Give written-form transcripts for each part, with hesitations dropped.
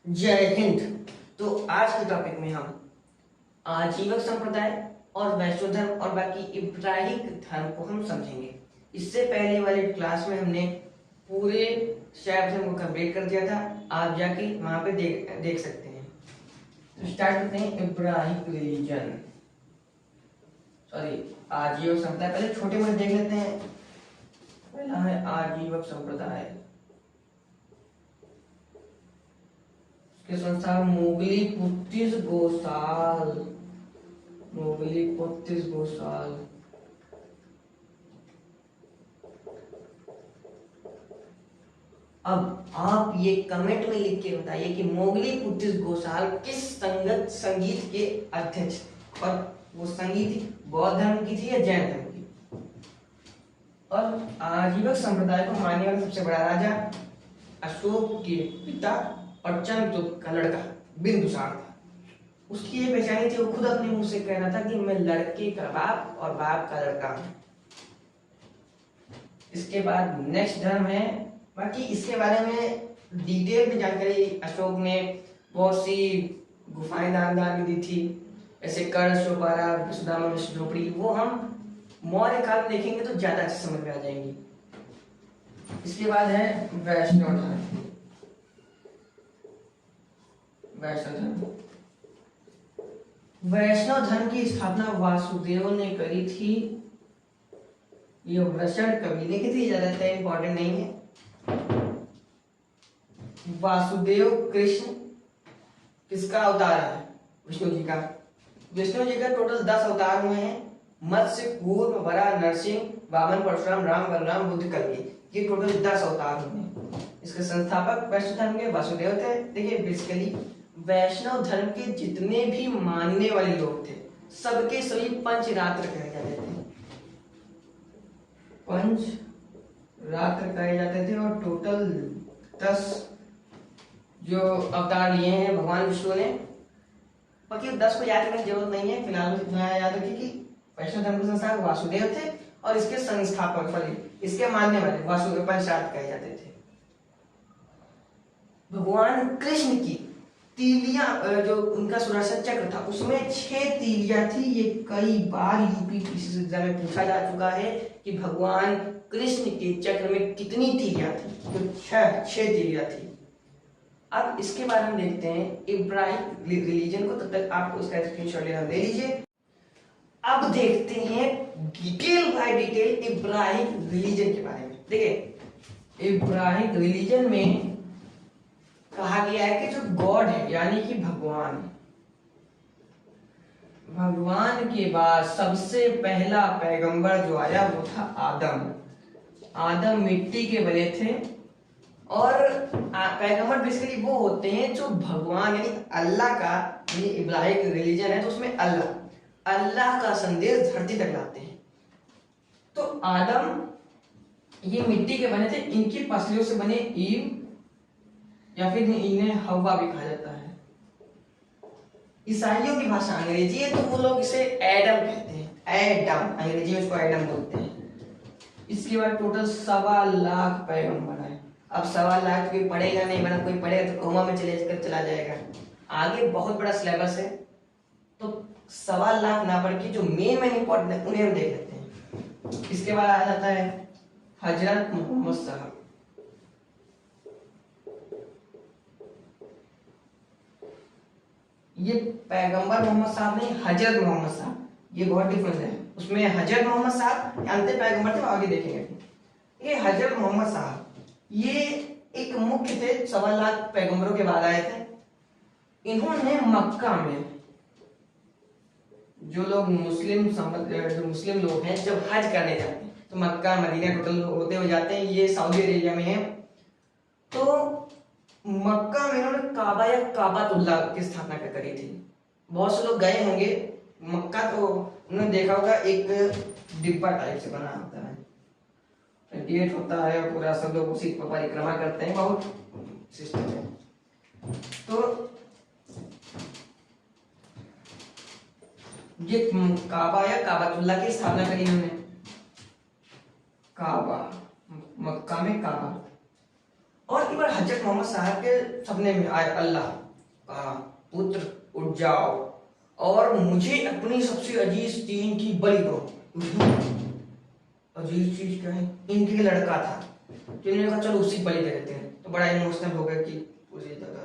जय हिंद। तो आज के टॉपिक में हम आजीवक संप्रदाय और वैष्णव धर्म और बाकी इब्राहिम धर्म को हम समझेंगे। इससे पहले वाले क्लास में हमने पूरे शैव धर्म को कंप्लीट कर दिया था। आप जाके वहां पे देख सकते हैं। तो स्टार्ट करते हैं इब्राहिम रिलीजन, सॉरी आजीवक संप्रदाय। पहले छोटे मोटे देख लेते हैं। पहला है आजीवक संप्रदाय। के संस्थापक मोगली पुत्तिस गोसाल। मोगली पुत्तिस गोसाल। अब आप ये कमेंट में लिख के बताइए कि मोगली पुत्तिस गोसाल किस संगीत के अध्यक्ष, और वो संगीत बौद्ध धर्म की थी या जैन धर्म की। और आजीवक संप्रदाय को मानने वाला सबसे बड़ा राजा अशोक के पिता और चंद्रगुप्त का लड़का बिंदुसार था। उसकी ये पहचानी थी, वो खुद अपने मुंह से कह रहा था कि मैं लड़के का बाप और बाप का लड़का हूं। इसके बाद नेक्स्ट धर्म है, बाकी इसके बारे में डिटेल में जानकारी अशोक ने बहुत सी गुफाएं दान में दी थी, ऐसे कर्ण चौपारा, विश्वदामा विश्व झोपड़ी। वो हम मौर्य काल में देखेंगे तो ज्यादा अच्छे समझ में आ जाएंगी। इसके बाद है वैष्णव धर्म। वैष्णव धर्म की स्थापना वासुदेव ने करी थी। ये वृषण कबीले की थी, ज्यादा इंपॉर्टेंट नहीं है। वासुदेव कृष्ण किसका अवतार है? विष्णु जी का। विष्णु जी का टोटल 10 अवतार हुए हैं। मत्स्य, कूर्म, वराह, नरसिंह, वामन, परशुराम, राम, बलराम, बुद्ध, कलकी। ये टोटल 10 अवतार हुए हैं। इसके संस्थापक वैष्णव धर्म के वासुदेव थे। देखिए बेसिकली वैष्णव धर्म के जितने भी मानने वाले लोग थे सबके सभी पंचरात्र कहे जाते थे। पंचरात्र कहे जाते थे। और टोटल 10 जो अवतार लिए हैं भगवान विष्णु ने। बाकी 10 को याद करने की जरूरत नहीं है, फिलहाल इतना याद रखिए कि वैष्णव धर्म के संस्थापक वासुदेव थे और इसके संस्थापक इसके मानने वाले वासुदेव पंचरात्र कहे जाते थे। भगवान कृष्ण की तीलियां, जो उनका सुदर्शन चक्र था उसमें 6 तीलियां थी। ये कई बार यूपीपीसीसी एग्जाम में पूछा जा चुका है कि भगवान कृष्ण के चक्र में कितनी तीलियां थी। तो 6 तीलियां थी। अब इसके बारे में देखते हैं इब्राहिम रिलीजन को। तब तक आपको उसका स्क्रीनशॉट लेना ले लीजिए। अब देखते हैं detail by detail Ibrahim religion के बारे में। देखिए इब्राहिम रिलीजन में कहा गया है कि जो गॉड है यानी कि भगवान के बाद सबसे पहला पैगंबर जो आया वो था आदम मिट्टी के बने थे। और पैगंबर बेसिकली वो होते हैं जो भगवान यानी अल्लाह का, ये इब्राहिम रिलीजन है तो उसमें अल्लाह का संदेश धरती तक लाते हैं। तो आदम ये मिट्टी के बने थे। इनकी पसलियों से बने ईव या फिर इन्हें हवा भी कहा जाता है। ईसाइयों की भाषा अंग्रेजी है तो वो लोग इसे एडम कहते हैं। एडम अंग्रेजी में उसको एडम बोलते हैं। इसके बाद टोटल 1.25 लाख पैगंबर है। अब 1.25 लाख कोई पढ़ेगा नहीं, मतलब कोई पढ़ेगा तो कोमा में चला जाएगा। आगे बहुत बड़ा सिलेबस है तो 1.25 लाख ना पढ़ के जो मेन इंपॉर्टेंट है उन्हें हम देख लेते हैं। इसके बाद आ जाता है हजरत मोहम्मद साहब। ये पैगंबर मोहम्मद साहब नहीं, हजरत मोहम्मद साहब, ये बहुत डिफरेंस है। उसमें हजरत मोहम्मद साहब अंतिम पैगंबर थे, आगे देखेंगे। ये हजरत मोहम्मद साहब ये एक मुख्य थे, 1.25 लाख पैगंबरों के बाद आए थे। इन्होंने मक्का में जो मुस्लिम लोग हैं जब हज करने जाते हैं तो मक्का मदीना टोटल होते हुए जाते हैं। ये सऊदी अरेबिया में है। तो मक्का में इन्होंने काबा या काबातुल्लाह की स्थापना करी थी। बहुत से लोग गए होंगे मक्का तो उन्होंने देखा होगा, एक डिब्बा टाइप से बना होता है, गेट होता है और पूरा सब लोग उसी पर परिक्रमा करते हैं। बहुत सिस्टम है। तो ये काबा या काबातुल्लाह की स्थापना करी इन्होंने। काबा, मक्का में काबा। और एक बार हजरत मोहम्मद साहब के सपने में आए अल्लाह, कहा पुत्र उठ जाओ और मुझे अपनी सबसे अजीज तीन की बलि दो। अजीज चीज क्या है? इनके लड़का था, तो इन्होंने कहा चलो उसी बलि दे देते हैं। तो बड़ा इमोशनल हो गया कि उसी जगह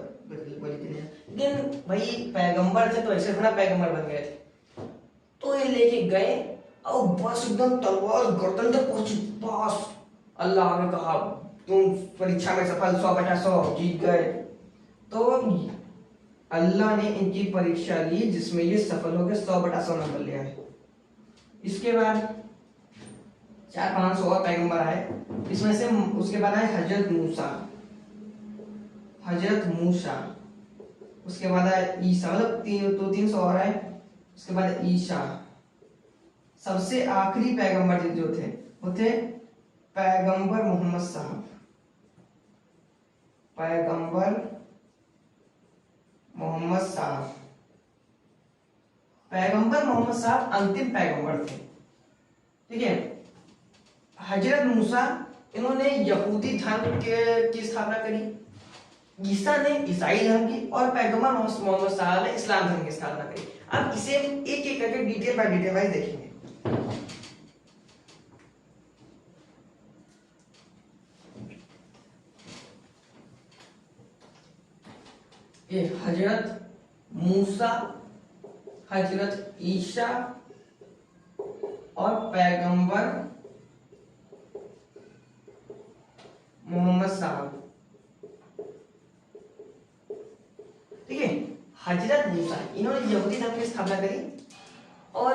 बलि देने। लेकिन भाई पैगंबर थे तो ऐसे थोड़ा पैगंबर बन गए थे। तो ये लेके गए और बस एकदम तलवार गर्दन तक पहुंची पास। अल्लाह ने कहा तुम परीक्षा में सफल 100/100 जीत गए। तो अल्लाह ने इनकी परीक्षा ली जिसमें ये सफल हो गए, 100/100 नंबर ले आए। इसके बाद 400-500 और पैगंबर आए, इसमें से उसके बाद आए हजरत मूसा, उसके बाद आए ईसा, मतलब 300 और आए। उसके बाद ईसा, सबसे आखिरी पैगंबर जो थे वो थे पैगंबर मोहम्मद साहब। पैगंबर मोहम्मद साहब अंतिम पैगंबर थे, ठीक है। हजरत मूसा इन्होंने यहूदी धर्म की स्थापना करी, ईसा ने ईसाई धर्म की, और पैगंबर मोहम्मद साहब ने इस्लाम धर्म की स्थापना करी। अब इसे एक एक करके डिटेल बाय डिटेल वाइज देखेंगे। ये हजरत मूसा, हजरत ईसा और पैगंबर मोहम्मद साहब, ठीक है। हजरत मूसा इन्होंने यहूदी धर्म की स्थापना करी, और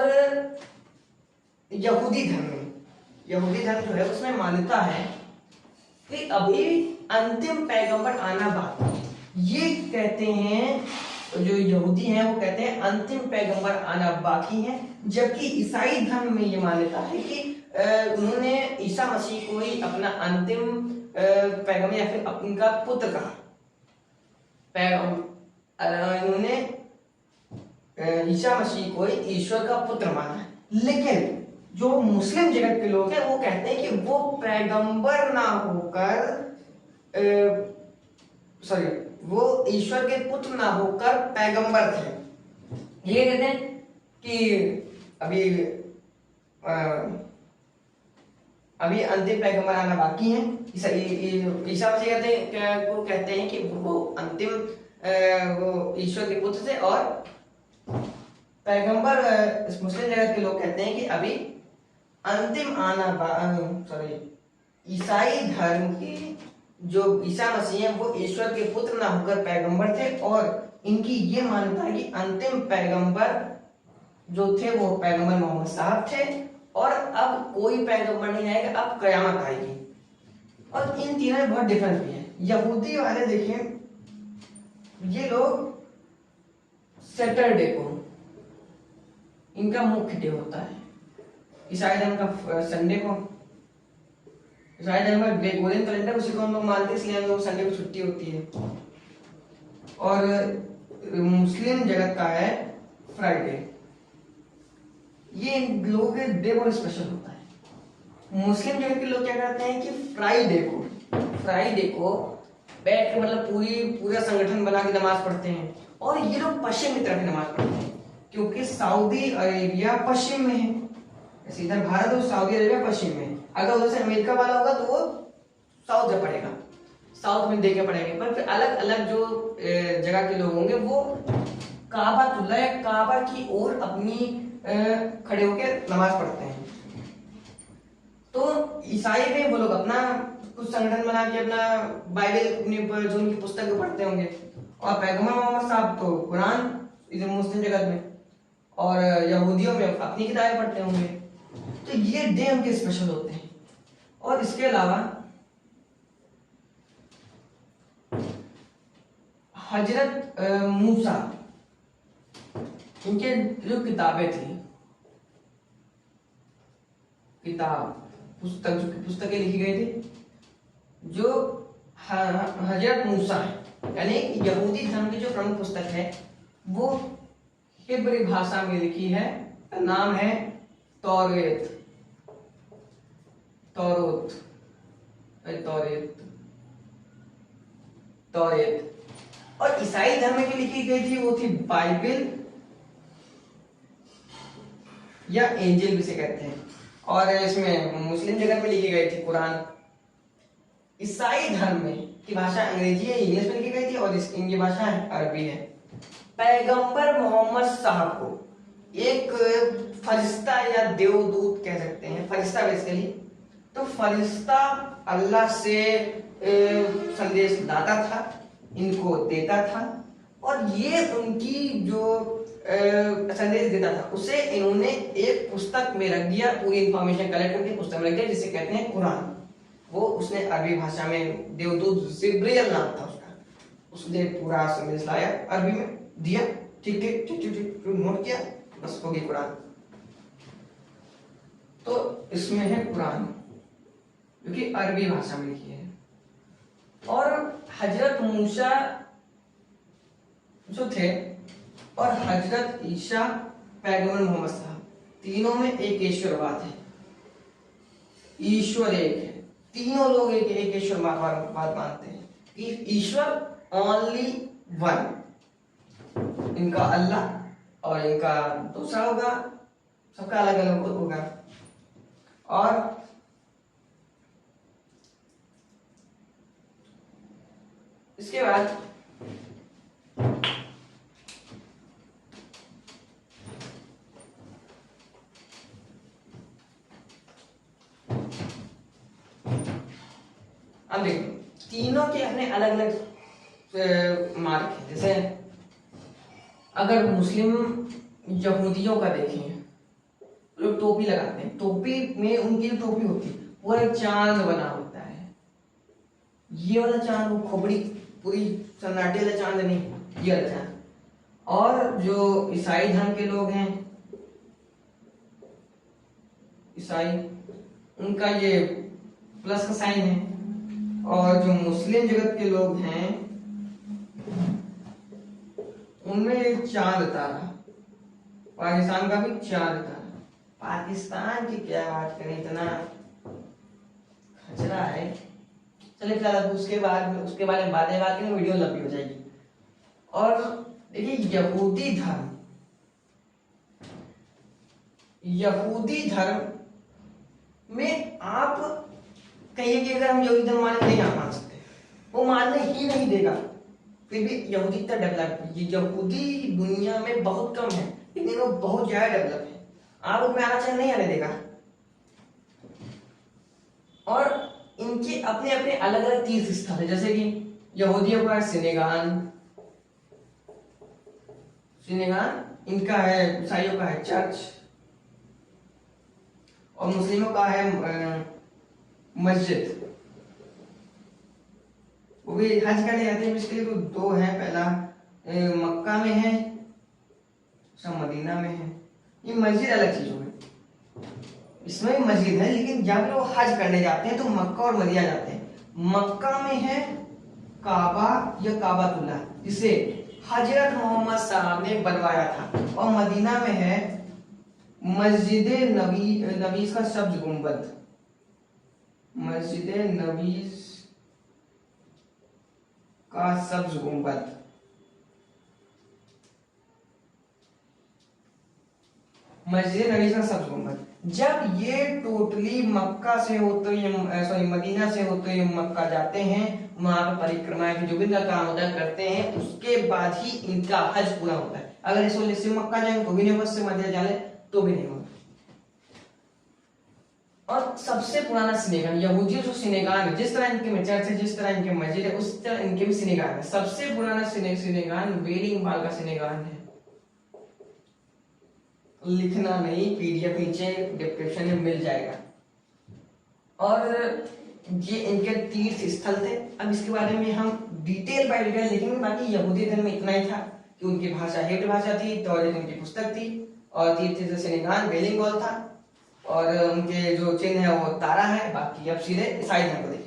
यहूदी धर्म जो है उसमें मान्यता है कि अभी अंतिम पैगंबर आना बाकी। ये कहते हैं जो यहूदी हैं वो कहते हैं अंतिम पैगंबर आना बाकी है, जबकि ईसाई धर्म में ये मान्यता है कि उन्होंने ईसा मसीह को ही अपना अंतिम पैगंबर या फिर उनका पुत्र कहा। इन्होंने ईसा मसीह को ईश्वर का पुत्र माना है। लेकिन जो मुस्लिम जगत के लोग हैं वो कहते हैं कि वो पैगंबर ना होकर वो ईश्वर के पुत्र ना होकर पैगंबर थे। ये कहते हैं कि अभी अंतिम पैगंबर आना बाकी है। ईसा मसीह कहते हैं कि वो अंतिम वो ईश्वर के पुत्र थे, और पैगंबर मुस्लिम जगत के लोग कहते हैं कि अभी अंतिम ईसाई धर्म की जो ईसा मसीह हैं वो ईश्वर के पुत्र ना होकर पैगंबर थे, और इनकी ये मान्यता है कि अंतिम पैगंबर जो थे वो पैगंबर मोहम्मद साहब थे, और अब कोई पैगंबर नहीं आएगा, अब कयामत आएगी। और इन तीनों में बहुत डिफरेंस भी है। यहूदी वाले देखिए, ये लोग सैटरडे को इनका मुख्य डे होता है, ईसाई धर्म का संडे को। ईसाई धर्म का ग्रेगोरियन कैलेंडर उसी को हम लोग मानते हैं, इसलिए हम लोग संडे को छुट्टी होती है। और मुस्लिम जगत का है फ्राइडे। ये लोगों के डे बहुत स्पेशल होता है। मुस्लिम जगत के लोग क्या करते हैं कि फ्राइडे को बैठ के मतलब पूरा संगठन बना के नमाज पढ़ते हैं, और ये लोग पश्चिम की तरफ नमाज पढ़ते हैं, क्योंकि सऊदी अरेबिया पश्चिम में है। ऐसे इधर भारत और सऊदी अरेबिया पश्चिम में है। अगर उधर से अमेरिका वाला होगा तो वो साउथ में पड़ेगा, साउथ में देखे पड़ेंगे। पर फिर अलग अलग जो जगह के लोग होंगे वो काबा की ओर अपनी खड़े होकर नमाज पढ़ते हैं। तो ईसाई में वो लोग अपना कुछ संगठन बना के अपना बाइबल जो उनकी पुस्तक पढ़ते होंगे, और पैगंबर मोहम्मद साहब तो कुरान इधर मुस्लिम जगत में, और यहूदियों में अपनी किताबें पढ़ते होंगे। तो ये डे उनके स्पेशल होते हैं। और इसके अलावा हजरत मूसा, इनके जो किताबें थी, पुस्तकें लिखी गई थी, जो हजरत मूसा है यानी यहूदी धर्म की जो प्रमुख पुस्तक है वो हिब्रू भाषा में लिखी है। नाम है तौरेत। तौरेत। और ईसाई धर्म में जो लिखी गई थी वो थी बाइबल या एंजिल भी से कहते हैं। और इसमें मुस्लिम जगत में लिखी गई थी कुरान। ईसाई धर्म में की भाषा अंग्रेजी है, इंग्लिश में लिखी गई थी, और इनकी भाषा है अरबी है। पैगंबर मोहम्मद साहब को एक फरिश्ता या देवदूत कह सकते हैं, फरिश्ता बेसिकली। तो फरिश्ता अल्लाह से संदेश लाता था, इनको देता था, और ये उनकी जो संदेश देता था उसे इन्होंने एक पुस्तक में रख दिया, पूरी इंफॉर्मेशन कलेक्ट करके पुस्तक में रख दिया, जिसे कहते हैं कुरान। वो उसने अरबी भाषा में, देवदूत जिब्रील नाम था उसका, उसने पूरा संदेश लाया, अरबी में दिया, ठीक ठीक ठीक ठीक ठीक नोट किया, बस हो गई कुरान। तो इसमें है कुरान जो कि अरबी भाषा में लिखी है। और हजरत मूसा जो थे और हजरत ईसा पैगंबर मोहम्मद साहब, तीनों में एक ईश्वरवाद है, ईश्वर एक है, तीनों लोग एक ईश्वर बात मानते हैं कि ईश्वर ओनली वन। इनका अल्लाह और इनका दूसरा होगा, सबका अलग अलग होगा। और इसके बाद अब देखो, तीनों के अपने अलग अलग मार्क है। जैसे अगर मुस्लिम यहूदियों का देखें, लोग टोपी लगाते हैं, टोपी में उनकी टोपी होती है पूरा एक चांद बना होता है। ये वाला चांद, वो खोपड़ी पूरी सन्नाटे वाला चांद नहीं, ये वाला चांद। और जो ईसाई धर्म के लोग हैं, ईसाई, उनका ये प्लस का साइन है। और जो मुस्लिम जगत के लोग हैं उनमें चांद तारा, पाकिस्तान का भी चांद तारा। पाकिस्तान की क्या बात करें, इतना खचरा है। चलिए फिलहाल उसके बारे में बात करेंगे, वीडियो लंबी हो जाएगी। और देखिए यहूदी धर्म में आप कहिए कि अगर हम यहूदी धर्म माने, नहीं आप मान सकते, वो मानने ही नहीं देगा। फिर भी यहूदी इतना डेवलप, यहूदी दुनिया में बहुत कम है, लेकिन वो बहुत ज्यादा डेवलप है। आप उसमें आना चाहे नहीं आने देगा। और इनके अपने अपने अलग अलग तीर्थ स्थल है, जैसे कि यहूदियों का सिनेगान, इनका है, ईसाइयों का है चर्च, और मुस्लिमों का है मस्जिद। वो भी हज करने जाते हैं, इसके लिए तो दो है, पहला मक्का में है, सब मदीना में है। ये मस्जिद अलग चीज हो गई, इसमें भी मस्जिद है, लेकिन जब लोग हज करने जाते हैं तो मक्का और मदीना जाते हैं। मक्का में है काबा या काबातुल्लाह, जिसे हजरत मोहम्मद साहब ने बनवाया था, और मदीना में है मस्जिद नबीस का सब्ज गुंबद, मस्जिद नबीस का सब्ज गुंबद। मस्जिद नबी का सब्ज गुंबद। जब ये टोटली मक्का से होते हुए, मदीना से होते हुए मक्का जाते हैं, वहां पर परिक्रमा की जो भी इनका काम होता है करते हैं, उसके बाद ही इनका हज पूरा होता है। अगर इस वजह से मक्का जाए तो भी नहीं होगा, से मदीना जाए तो भी नहीं होगा। और सबसे पुराना सिनेगान, यहूदियों जो सिनेगान है, जिस तरह इनके में चर्च है, जिस तरह इनके मस्जिद है, उस तरह इनके भी सिनेगान है। सबसे पुराना सिनेगान वेडिंग मॉल का सिनेगान है। लिखना नहीं, पीडीएफ नीचे डिस्क्रिप्शन में मिल जाएगा। और ये इनके तीर्थ स्थल थे। अब इसके बारे में हम डिटेल बाय डिटेल लिखेंगे। बाकी यहूदी धर्म में इतना ही था कि उनकी भाषा हेब्रू भाषा थी, तौरेत उनकी पुस्तक थी, और तीर्थ सिनेगान वेलिंग वॉल था, और उनके जो चिन्ह है वो तारा है। बाकी अब सीधे ईसाई धर्म को देखेंगे।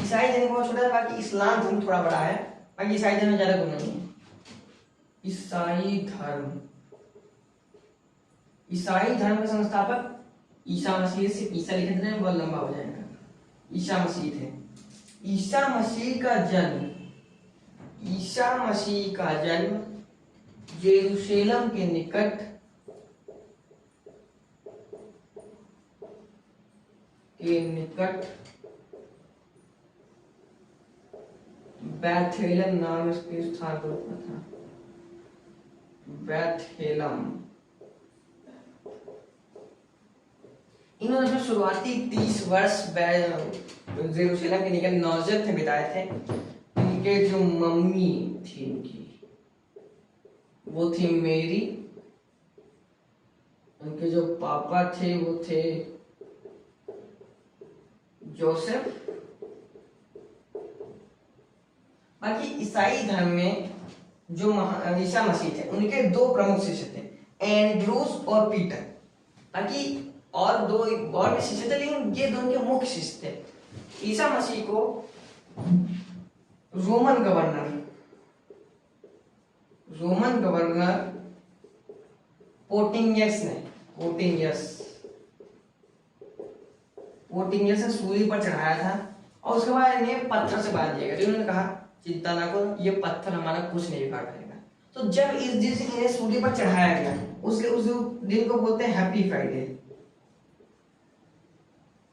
ईसाई धर्म बहुत छोटा है, बाकी इस्लाम धर्म थोड़ा बड़ा है। बाकी ईसाई धर्म में ज्यादा गुण नहीं है। ईसाई धर्म के संस्थापक ईसा मसीह, से ईसा लिख देते हैं, बहुत लंबा हो जाएगा। ईसा मसीह थे। ईसा मसीह का जन्म यरूशलेम के निकट बैथेलम नाम इसके स्थान पर हुआ था। बैथेलम। इन्होंने अपने शुरुआती 30 वर्ष यरूशलेम के निकट नाज़रेत में बिताए थे। इनके जो मम्मी थी इनकी, वो थी मेरी। उनके जो पापा थे वो थे जोसेफ। बाकी ईसाई धर्म में जो ईसा मसीह थे, उनके दो प्रमुख शिष्य थे, एंड्रूस और पीटर। बाकी और दो और भी शिष्य थे, लेकिन ये दोनों के मुख्य शिष्य थे। ईसा मसीह को रोमन गवर्नर पोर्टिंगियस ने सूली पर चढ़ाया था, और उसके बाद इन्हें पत्थर से बांध दिया गया। तो उन्होंने कहा चिंता ना करो, ये पत्थर हमारा कुछ नहीं बिगाड़ पाएगा। तो जब इस दिन से इन्हें सूली पर चढ़ाया गया, उस दिन को बोलते हैं हैप्पी फ्राइडे।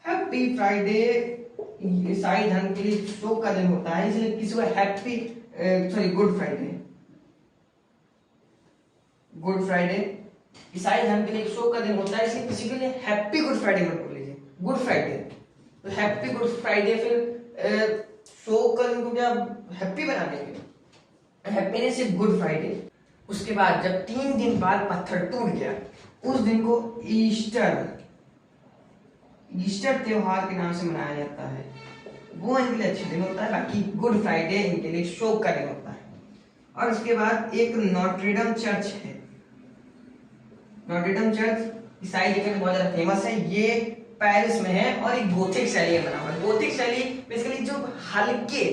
हैप्पी फ्राइडे ईसाई धर्म के लिए शोक का दिन होता है, इसलिए किसी को गुड फ्राइडे ईसाई धर्म के लिए शोक का दिन होता है, इसलिए किसी के लिए हैप्पी गुड फ्राइडे मत बोलिए, गुड फ्राइडे। तो हैप्पी गुड फ्राइडे, फिर शोक का दिन को क्या हैप्पी बना देंगे, हैप्पीनेस इज गुड फ्राइडे। उसके बाद जब 3 दिन बाद पत्थर टूट गया, उस दिन को ईस्टर त्योहार के नाम से मनाया जाता है। वो इनके लिए अच्छा दिन होता है। बाकी गुड फ्राइडे इनके लिए शोक का दिन होता है। और उसके बाद एक नोट्रेडम चर्च है। नोट्रेडम चर्च ईसाई जगह में बहुत ज्यादा फेमस है। ये पेरिस में है और एक गोथिक शैली में बना हुआ है। गोथिक शैली बेसिकली जो हल्के,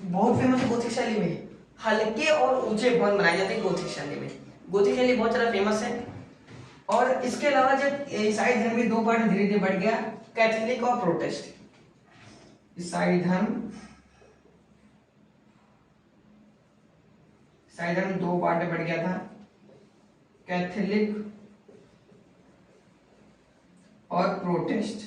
बहुत फेमस है गोथिक शैली में, हल्के और ऊंचे भवन बनाए जाते हैं गोथिक शैली में। गोथिक शैली बहुत ज्यादा फेमस है। और इसके अलावा जब ईसाई धर्म में 2 पार्ट धीरे धीरे बढ़ गया, कैथोलिक और प्रोटेस्टेंट। ईसाई धर्म 2 पार्ट में बढ़ गया था, कैथोलिक और प्रोटेस्ट।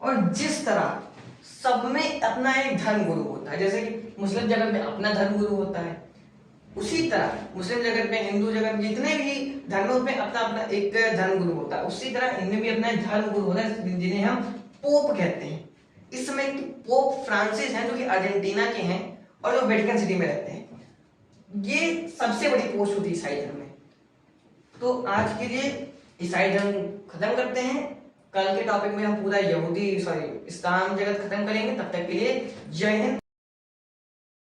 और जिस तरह सब में अपना एक धर्म गुरु होता है, जैसे कि मुस्लिम जगत में अपना धर्म गुरु होता है, उसी तरह मुस्लिम जगत में, हिंदू जगत में, जितने भी धर्मों में अपना अपना एक धर्म गुरु होता है। उसी तरह इनमें भी अपना धर्म गुरु होता है, जिन्हें हम पोप कहते हैं। इस समय पोप फ्रांसिस हैं, जो कि अर्जेंटीना के हैं और जो वेटिकन सिटी में रहते हैं। ये सबसे बड़ी पोस्ट होती है ईसाई धर्म में। तो आज के लिए ईसाई धर्म खत्म करते हैं। कल के टॉपिक में हम पूरा इस्लाम जगत खत्म करेंगे। तब तक के लिए जय हिंद।